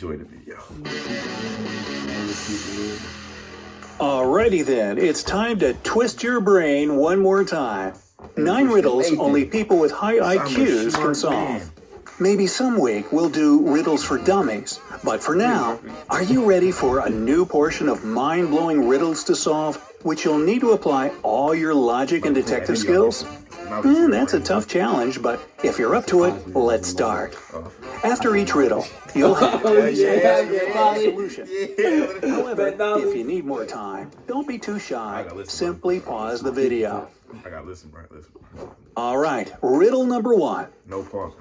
enjoy the video. Alrighty then, it's time to twist your brain one more time. 9 riddles only people with high IQs can solve. Maybe some week we'll do riddles for dummies. But for now, are you ready for a new portion of mind-blowing riddles to solve, which you'll need to apply all your logic and detective skills? That's a tough challenge, but if you're up to it, let's start. After each riddle, you'll have a solution. However, if you need more time, don't be too shy. Simply pause the video. I gotta listen, bro. Listen. All right, riddle number 1. No pause.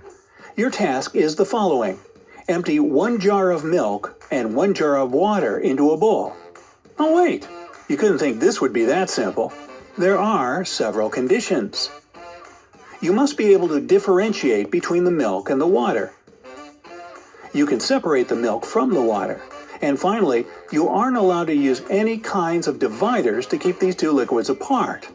Your task is the following. Empty 1 jar of milk and 1 jar of water into a bowl. Oh wait, you couldn't think this would be that simple. There are several conditions. You must be able to differentiate between the milk and the water. You can separate the milk from the water. And finally, you aren't allowed to use any kinds of dividers to keep these two liquids apart.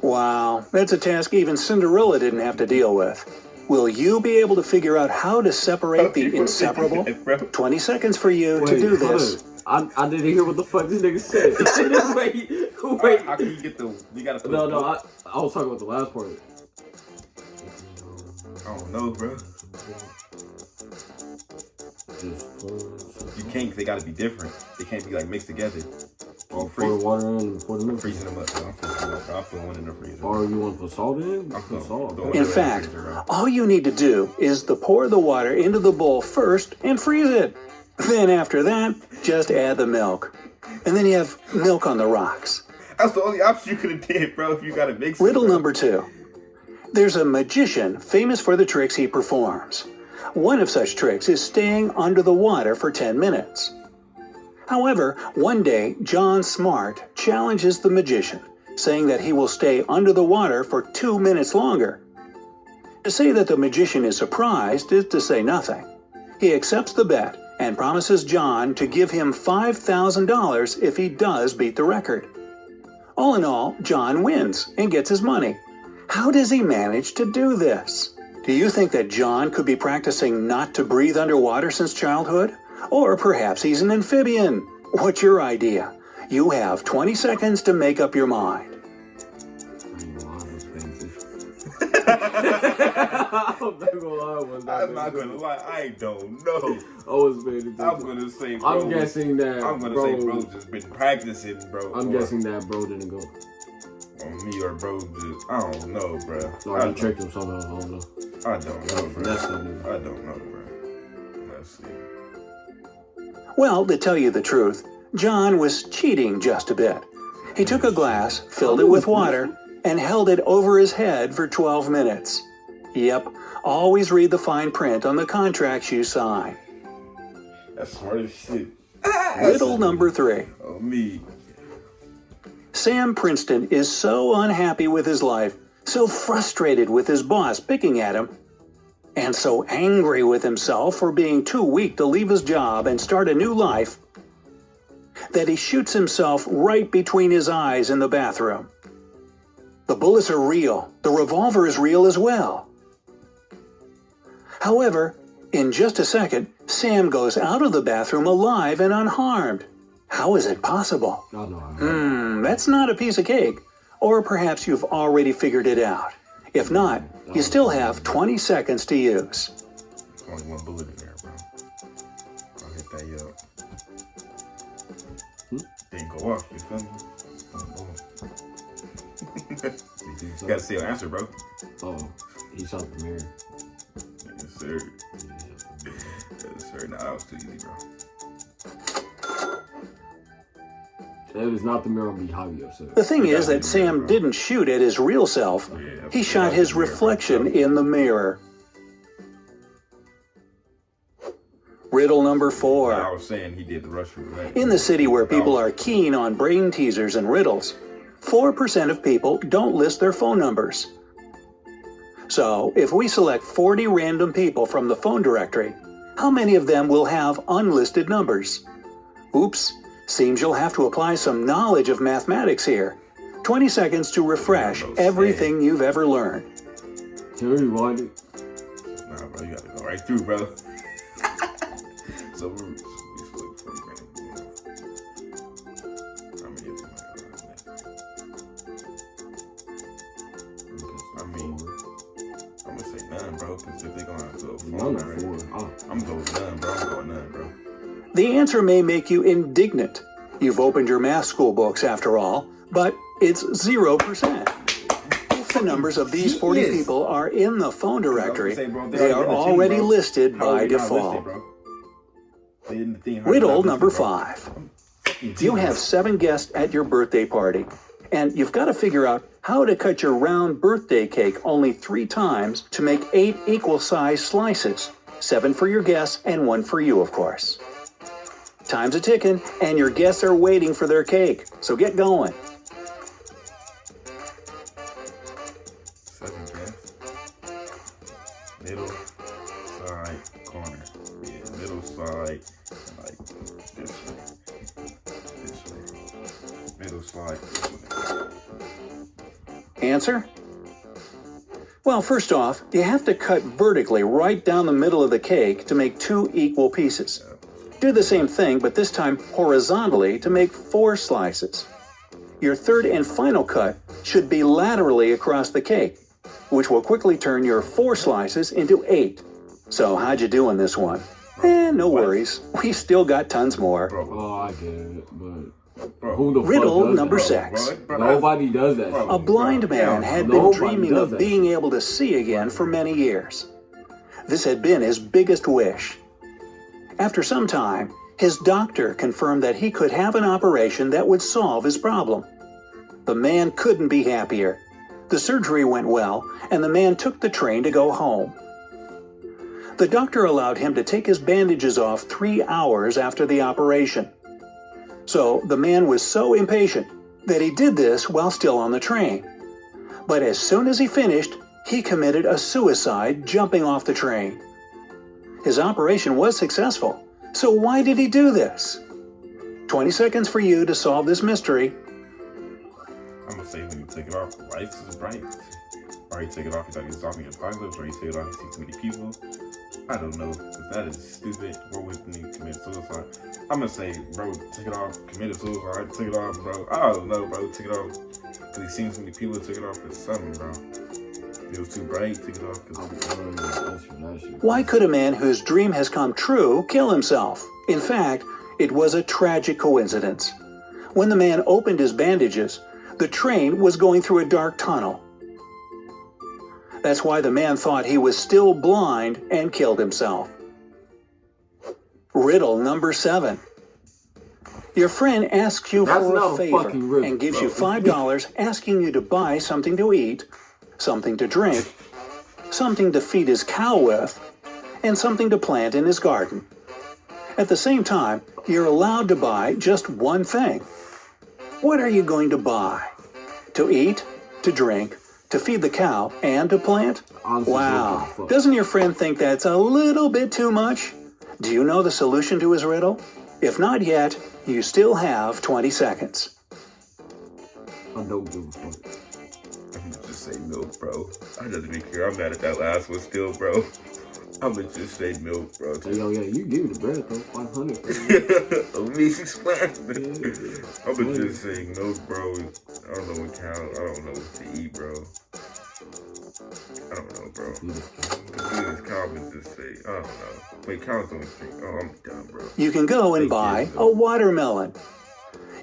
Wow, that's a task even Cinderella didn't have to deal with. Will you be able to figure out how to separate the inseparable? 20 seconds for you to do this. I didn't hear what the fuck this nigga said. wait. How can you get the? You gotta. No. I was talking about the last part. I don't know, bro. You can't. They gotta be different. They can't be like mixed together. Pour the water in and pour the milk. Freezing them up. I'm freezing them up. I'm putting one in the freezer. Or you want to put salt in? Put salt. In fact, all you need to do is to pour the water into the bowl first and freeze it. Then after that, just add the milk. And then you have milk on the rocks. That's the only option you could have did, bro, if you gotta mix it. Riddle number 2. There's a magician famous for the tricks he performs. One of such tricks is staying under the water for 10 minutes. However, one day, John Smart challenges the magician, saying that he will stay under the water for 2 minutes longer. To say that the magician is surprised is to say nothing. He accepts the bet and promises John to give him $5,000 if he does beat the record. All in all, John wins and gets his money. How does he manage to do this? Do you think that John could be practicing not to breathe underwater since childhood? Or perhaps he's an amphibian? What's your idea? You have 20 seconds to make up your mind. I'm not gonna lie, I don't know. I'm gonna say, bro. I'm guessing that. I'm gonna say, bro, just been practicing, bro. I'm guessing that bro didn't go. On me or bro, just I don't know, bro. No, you tricked him somehow. I don't know. I don't know, bro. That's not new. I don't know, bro. Let's see. Well, to tell you the truth, John was cheating just a bit. He took a glass, filled it with water, and held it over his head for 12 minutes. Yep, always read the fine print on the contracts you sign. That's smart as shit. Riddle number 3. Oh, me. Sam Princeton is so unhappy with his life, so frustrated with his boss picking at him, and so angry with himself for being too weak to leave his job and start a new life, that he shoots himself right between his eyes in the bathroom. The bullets are real. The revolver is real as well. However, in just a second, Sam goes out of the bathroom alive and unharmed. How is it possible? That's not a piece of cake. Or perhaps you've already figured it out. If not, you still have 20 seconds to use. Only one bullet in there, bro. I'll hit that Didn't go off, you feel me? You gotta say your answer, bro. Oh, he shot the mirror. Yes, sir. Yes, sir. Nah, that was too easy, bro. That is not the mirror on behind you, sir. The thing is that Sam didn't shoot at his real self. He shot his reflection in the mirror. Riddle number 4. I was saying he did the Russian roulette. In the city where people are keen on brain teasers and riddles, 4% of people don't list their phone numbers. So, if we select 40 random people from the phone directory, how many of them will have unlisted numbers? Oops, seems you'll have to apply some knowledge of mathematics here. 20 seconds to refresh everything you've ever learned. Tell you what. Nah, bro, you gotta go right through, brother. So we look for a minute. How many of them I mean, I'm gonna say none, bro, because if they're gonna go for None already, for. I'm going with none, bro. I'm going none, bro. The answer may make you indignant. You've opened your math school books after all, but it's 0%. The numbers of these 40 Yes. people are in the phone directory. Say, bro, They are already listed How are by they not default. listed, bro? They didn't think how Riddle they not number listed, bro. 5. You have 7 guests at your birthday party, and you've got to figure out how to cut your round birthday cake only 3 times to make 8 equal-sized slices. 7 for your guests and 1 for you, of course. Time's a-ticking, and your guests are waiting for their cake, so get going. 7 guests. Middle, side, corner. Yeah, middle, side, like this way. This way. Middle, side, this way. Answer? Well, first off, you have to cut vertically right down the middle of the cake to make 2 equal pieces. Do the same thing, but this time horizontally to make 4 slices. Your third and final cut should be laterally across the cake, which will quickly turn your 4 slices into 8. So how'd you do on this one? No worries. We still got tons more. Bro, Oh, I get it, but bro. who the Riddle fuck does number that? 6. Bro, Nobody does that. Bro. A blind man had been Nobody dreaming does of that being shit. able to see again for many years. This had been his biggest wish. After some time, his doctor confirmed that he could have an operation that would solve his problem. The man couldn't be happier. The surgery went well, and the man took the train to go home. The doctor allowed him to take his bandages off 3 hours after the operation. So the man was so impatient that he did this while still on the train. But as soon as he finished, he committed a suicide jumping off the train. His operation was successful, so why did he do this? 20 seconds for you to solve this mystery. I'm gonna say when you take it off, the lights is bright. Or you take it off, you thought you was zombie apocalypse, or you take it off, you see too many people. I don't know, because that is stupid. Bro wouldn't even commit suicide. I'm gonna say, bro, take it off, committed suicide, take it off, bro. I don't know, bro, take it off. Because he seen so many people took it off for something, bro. It was too bright, take it off. Why could a man whose dream has come true kill himself? In fact, it was a tragic coincidence. When the man opened his bandages, the train was going through a dark tunnel. That's why the man thought he was still blind and killed himself. Riddle number 7. Your friend asks you That's for not a a favor fucking riddle, and gives bro. you $5 asking you to buy something to eat, something to drink, something to feed his cow with, and something to plant in his garden. At the same time, you're allowed to buy just one thing. What are you going to buy? To eat, to drink, to feed the cow, and to plant? Honestly, Wow. what the fuck? Doesn't your friend think that's a little bit too much? Do you know the solution to his riddle? If not yet, you still have 20 seconds. I don't give a fuck. I'm gonna just say milk, bro. I doesn't even care. I'm mad at that last one still, bro. I'm gonna just say milk, bro. Hey, yo, yeah, you give me the bread though, 500. Let me explain. I'm gonna just say milk, bro. I don't know what count. I don't know what to eat, bro. I don't know, bro. This comment just say, I don't know. Wait, count don't think. Oh, I'm done, bro. You can go and buy a watermelon.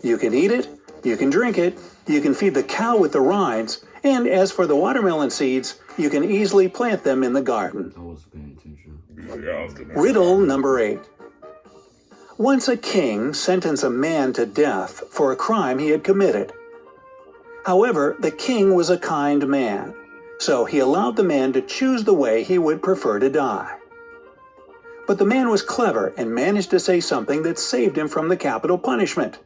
You can eat it, you can drink it, you can feed the cow with the rinds, and as for the watermelon seeds, you can easily plant them in the garden. I wasn't paying attention. Yeah, I was doing that. Riddle number 8. Once a king sentenced a man to death for a crime he had committed. However, the king was a kind man, so he allowed the man to choose the way he would prefer to die. But the man was clever and managed to say something that saved him from the capital punishment.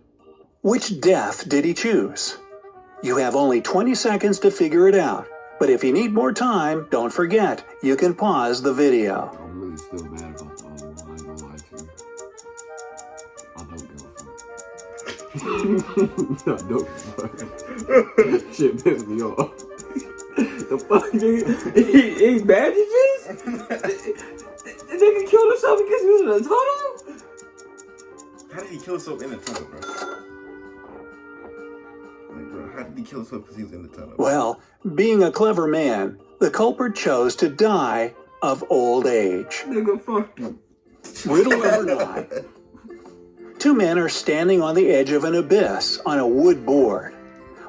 Which death did he choose? You have only 20 seconds to figure it out, but if you need more time, don't forget, you can pause the video. I'm really still mad about the other one. I ain't gonna lie to you. I don't give a fuck. I don't give a fuck. Shit pissed me off. The fuck, nigga? He bandages? The nigga killed himself because he was in a tunnel? How did he kill himself in the tunnel, bro? Like, bro, how did he kill himself because he was in the tunnel? Well, being a clever man, the culprit chose to die of old age. Nigga, fuck you. Riddle or not, two men are standing on the edge of an abyss on a wood board.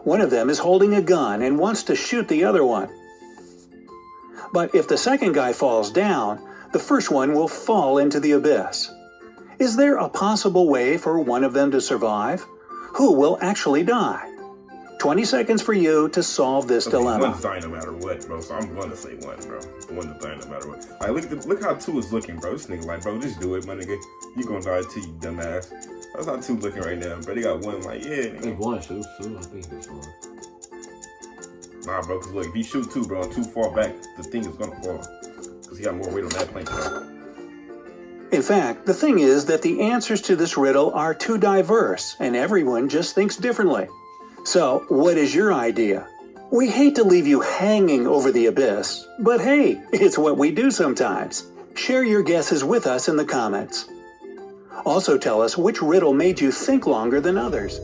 One of them is holding a gun and wants to shoot the other one. But if the second guy falls down, the first one will fall into the abyss. Is there a possible way for one of them to survive? Who will actually die? 20 seconds for you to solve this dilemma. One's dying no matter what, bro. So I'm going to say one, bro. One is dying no matter what. Like, look how two is looking, bro. This nigga like, bro, just do it, my nigga. You gonna die too, you dumbass. That's how two looking right now, bro. They got one like, yeah, nigga. If one shoots two, I think it's one. Nah, bro, because look, if he shoot two, bro, and too far back, the thing is gonna fall. Because he got more weight on that plank, bro. In fact, the thing is that the answers to this riddle are too diverse, and everyone just thinks differently. So, what is your idea? We hate to leave you hanging over the abyss, but hey, it's what we do sometimes. Share your guesses with us in the comments. Also tell us which riddle made you think longer than others.